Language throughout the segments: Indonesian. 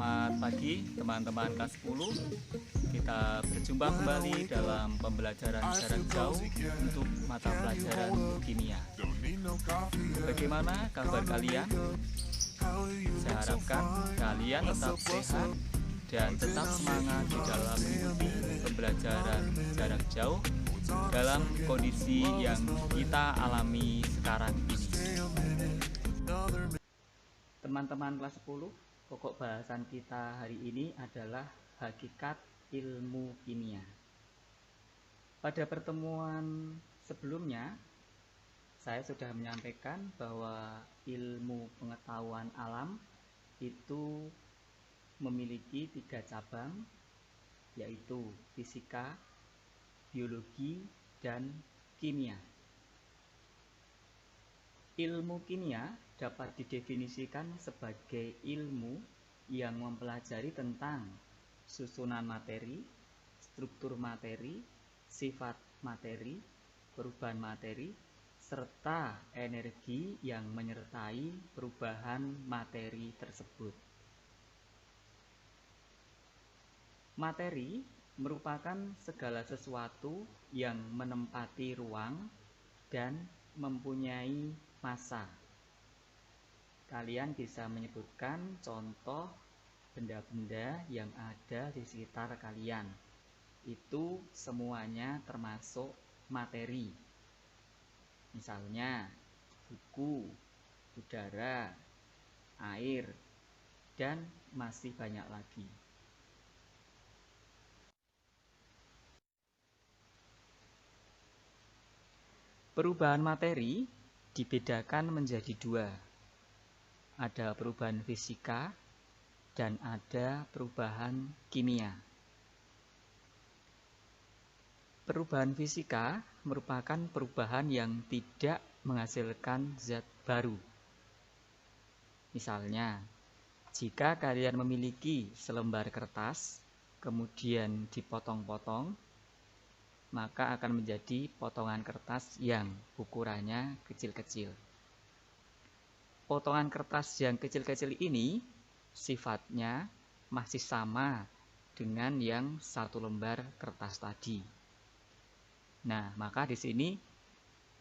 Selamat pagi teman-teman kelas 10. Kita berjumpa kembali dalam pembelajaran jarak jauh untuk mata pelajaran kimia. Bagaimana kabar kalian? Saya harapkan kalian tetap sehat dan tetap semangat di dalam mengikuti pembelajaran jarak jauh dalam kondisi yang kita alami sekarang ini. Teman-teman kelas 10, pokok bahasan kita hari ini adalah hakikat ilmu kimia. Pada pertemuan sebelumnya, saya sudah menyampaikan bahwa ilmu pengetahuan alam itu memiliki 3 cabang, yaitu fisika, biologi, dan kimia. Ilmu kimia dapat didefinisikan sebagai ilmu yang mempelajari tentang susunan materi, struktur materi, sifat materi, perubahan materi, serta energi yang menyertai perubahan materi tersebut. Materi merupakan segala sesuatu yang menempati ruang dan mempunyai massa. Kalian bisa menyebutkan contoh benda-benda yang ada di sekitar kalian. Itu semuanya termasuk materi. Misalnya buku, udara, air, dan masih banyak lagi. Perubahan materi dibedakan menjadi 2. Ada perubahan fisika dan ada perubahan kimia. Perubahan fisika merupakan perubahan yang tidak menghasilkan zat baru. Misalnya, jika kalian memiliki selembar kertas, kemudian dipotong-potong, maka akan menjadi potongan kertas yang ukurannya kecil-kecil. Potongan kertas yang kecil-kecil ini sifatnya masih sama dengan yang satu lembar kertas tadi. Nah, maka di sini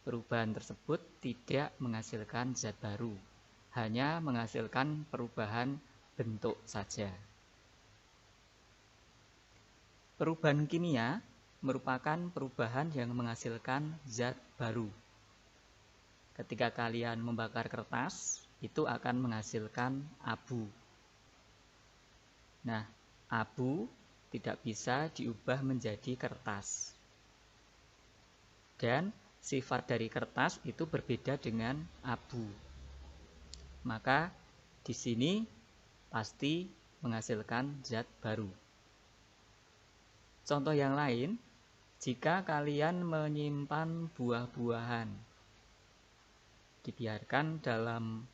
perubahan tersebut tidak menghasilkan zat baru, hanya menghasilkan perubahan bentuk saja. Perubahan kimia merupakan perubahan yang menghasilkan zat baru. Ketika kalian membakar kertas, itu akan menghasilkan abu. Nah, abu tidak bisa diubah menjadi kertas. Dan sifat dari kertas itu berbeda dengan abu. Maka di sini pasti menghasilkan zat baru. Contoh yang lain, jika kalian menyimpan buah-buahan, dibiarkan dalam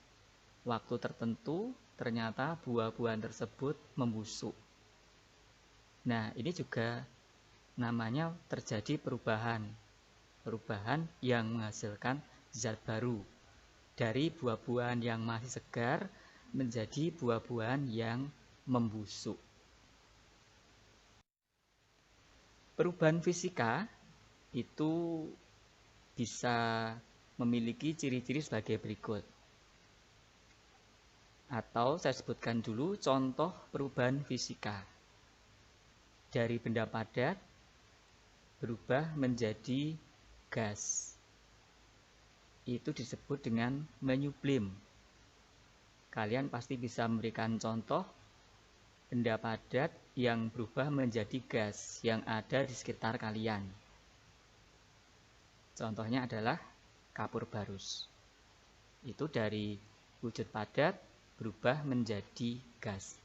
waktu tertentu, ternyata buah-buahan tersebut membusuk. Nah, ini juga namanya terjadi perubahan yang menghasilkan zat baru. Dari buah-buahan yang masih segar menjadi buah-buahan yang membusuk. Perubahan fisika itu bisa memiliki ciri-ciri sebagai berikut. Atau saya sebutkan dulu contoh perubahan fisika. Dari benda padat berubah menjadi gas. Itu disebut dengan menyublim. Kalian pasti bisa memberikan contoh benda padat yang berubah menjadi gas yang ada di sekitar kalian. Contohnya adalah kapur barus. Itu dari wujud padat berubah menjadi gas.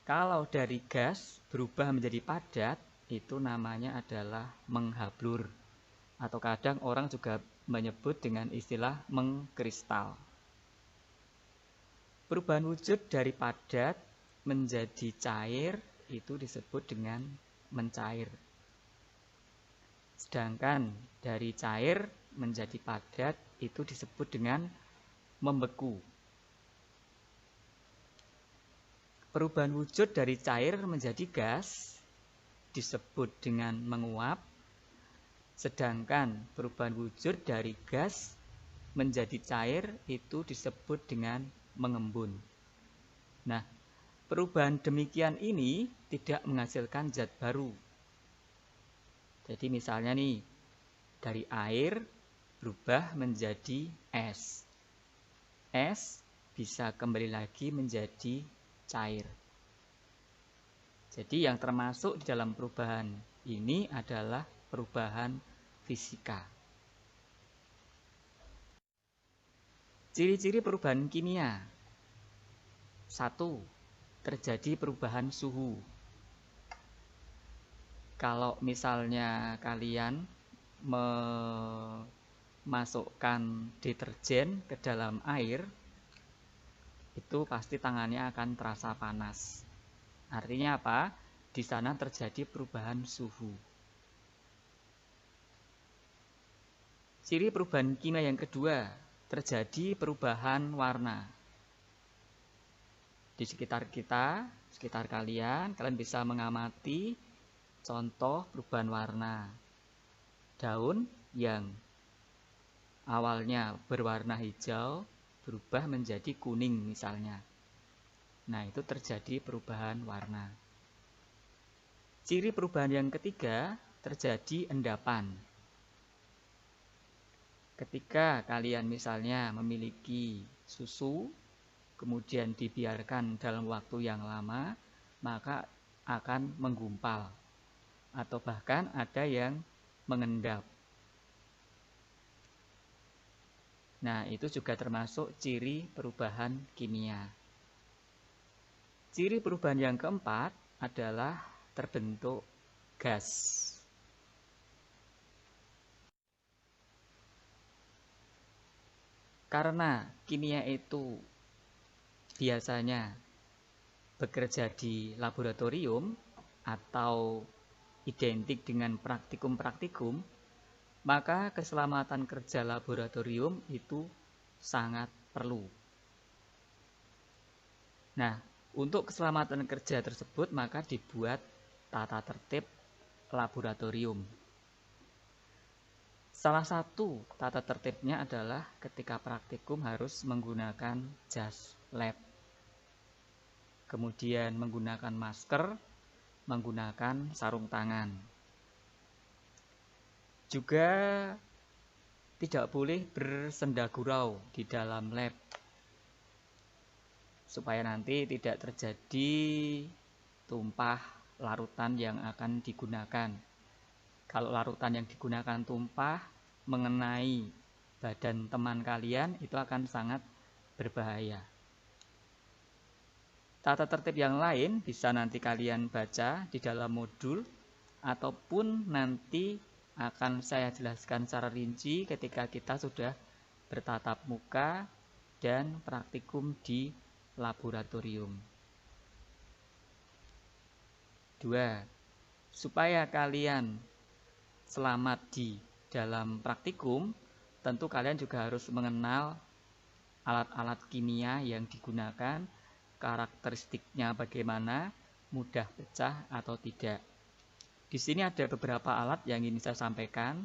Kalau dari gas berubah menjadi padat, itu namanya adalah menghablur. Atau kadang orang juga menyebut dengan istilah mengkristal. Perubahan wujud dari padat menjadi cair itu disebut dengan mencair. Sedangkan dari cair menjadi padat itu disebut dengan membeku. perubahan wujud dari cair menjadi gas disebut dengan menguap, sedangkan perubahan wujud dari gas menjadi cair itu disebut dengan mengembun. Nah, perubahan demikian ini tidak menghasilkan zat baru. Jadi misalnya nih, dari air berubah menjadi es. Es bisa kembali lagi menjadi cair. Jadi yang termasuk di dalam perubahan ini adalah perubahan fisika. Ciri-ciri perubahan kimia. 1. Terjadi perubahan suhu. Kalau misalnya kalian memasukkan deterjen ke dalam air, itu pasti tangannya akan terasa panas. Artinya apa? Di sana terjadi perubahan suhu. Ciri perubahan kimia yang kedua, terjadi perubahan warna. Di sekitar kita, sekitar kalian bisa mengamati contoh perubahan warna. Daun yang awalnya berwarna hijau berubah menjadi kuning misalnya. Nah, itu terjadi perubahan warna. Ciri perubahan yang ketiga, terjadi endapan. Ketika kalian misalnya memiliki susu, kemudian dibiarkan dalam waktu yang lama, maka akan menggumpal. Atau bahkan ada yang mengendap. Nah, itu juga termasuk ciri perubahan kimia. Ciri perubahan yang keempat adalah terbentuk gas. Karena kimia itu biasanya bekerja di laboratorium atau identik dengan praktikum-praktikum, maka keselamatan kerja laboratorium itu sangat perlu. Nah, untuk keselamatan kerja tersebut maka dibuat tata tertib laboratorium. Salah satu tata tertibnya adalah ketika praktikum harus menggunakan jas lab. Kemudian menggunakan masker, menggunakan sarung tangan. Juga tidak boleh bersenda gurau di dalam lab, supaya nanti tidak terjadi tumpah larutan yang akan digunakan. Kalau larutan yang digunakan tumpah mengenai badan teman kalian, itu akan sangat berbahaya. Tata tertib yang lain bisa nanti kalian baca di dalam modul, ataupun nanti akan saya jelaskan secara rinci ketika kita sudah bertatap muka dan praktikum di laboratorium. 2. Supaya kalian selamat di dalam praktikum, tentu kalian juga harus mengenal alat-alat kimia yang digunakan, karakteristiknya bagaimana, mudah pecah atau tidak. Di sini ada beberapa alat yang ingin saya sampaikan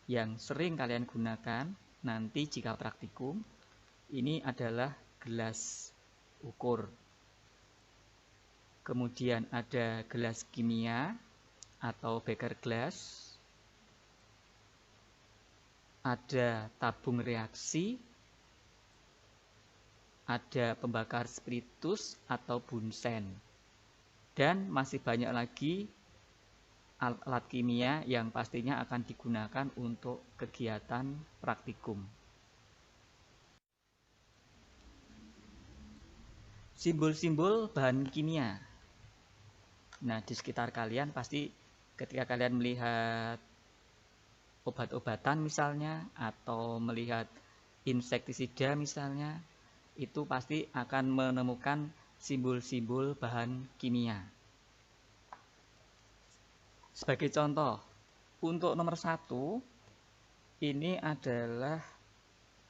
yang sering kalian gunakan nanti jika praktikum. Ini adalah gelas ukur. Kemudian ada gelas kimia atau beker glass. Ada tabung reaksi. Ada pembakar spiritus atau bunsen. Dan masih banyak lagi alat kimia yang pastinya akan digunakan untuk kegiatan praktikum. Simbol-simbol bahan kimia. Nah, di sekitar kalian pasti ketika kalian melihat obat-obatan misalnya, atau melihat insektisida misalnya, itu pasti akan menemukan simbol-simbol bahan kimia. Sebagai contoh, untuk nomor 1, ini adalah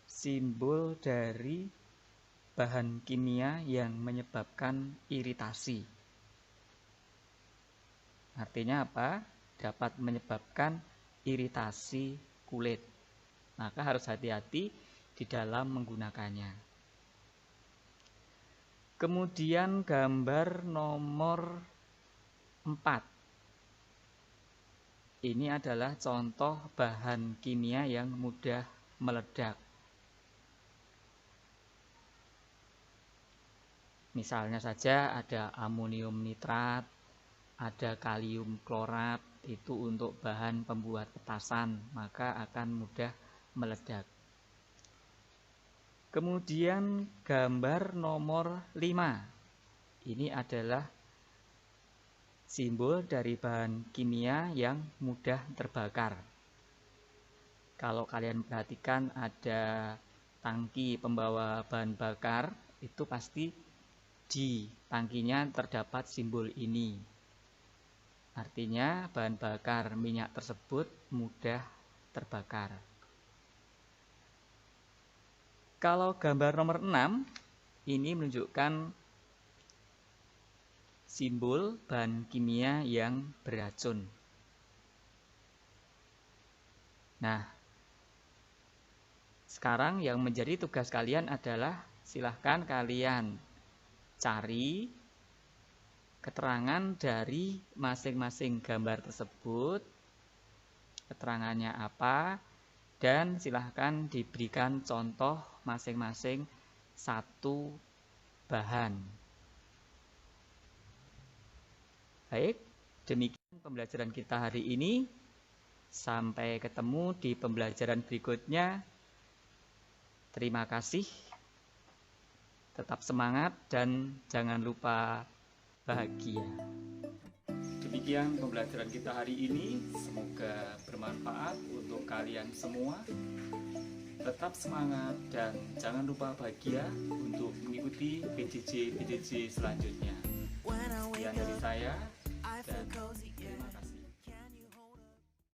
simbol dari bahan kimia yang menyebabkan iritasi. Artinya apa? Dapat menyebabkan iritasi kulit. Maka harus hati-hati di dalam menggunakannya. Kemudian gambar nomor 4. Ini adalah contoh bahan kimia yang mudah meledak. Misalnya saja ada amonium nitrat, ada kalium klorat, itu untuk bahan pembuat petasan, maka akan mudah meledak. Kemudian gambar nomor 5. Ini adalah simbol dari bahan kimia yang mudah terbakar. Kalau kalian perhatikan ada tangki pembawa bahan bakar, itu pasti di tangkinya terdapat simbol ini. Artinya bahan bakar minyak tersebut mudah terbakar. Kalau gambar nomor 6, ini menunjukkan simbol bahan kimia yang beracun. Nah, sekarang yang menjadi tugas kalian adalah silahkan kalian cari keterangan dari masing-masing gambar tersebut, keterangannya apa, dan silahkan diberikan contoh masing-masing satu bahan. Baik, demikian pembelajaran kita hari ini. Sampai ketemu di pembelajaran berikutnya. Terima kasih. Tetap semangat dan jangan lupa bahagia. Demikian pembelajaran kita hari ini. Semoga bermanfaat untuk kalian semua. Tetap semangat dan jangan lupa bahagia untuk mengikuti PJJ selanjutnya. Sekian dari saya dan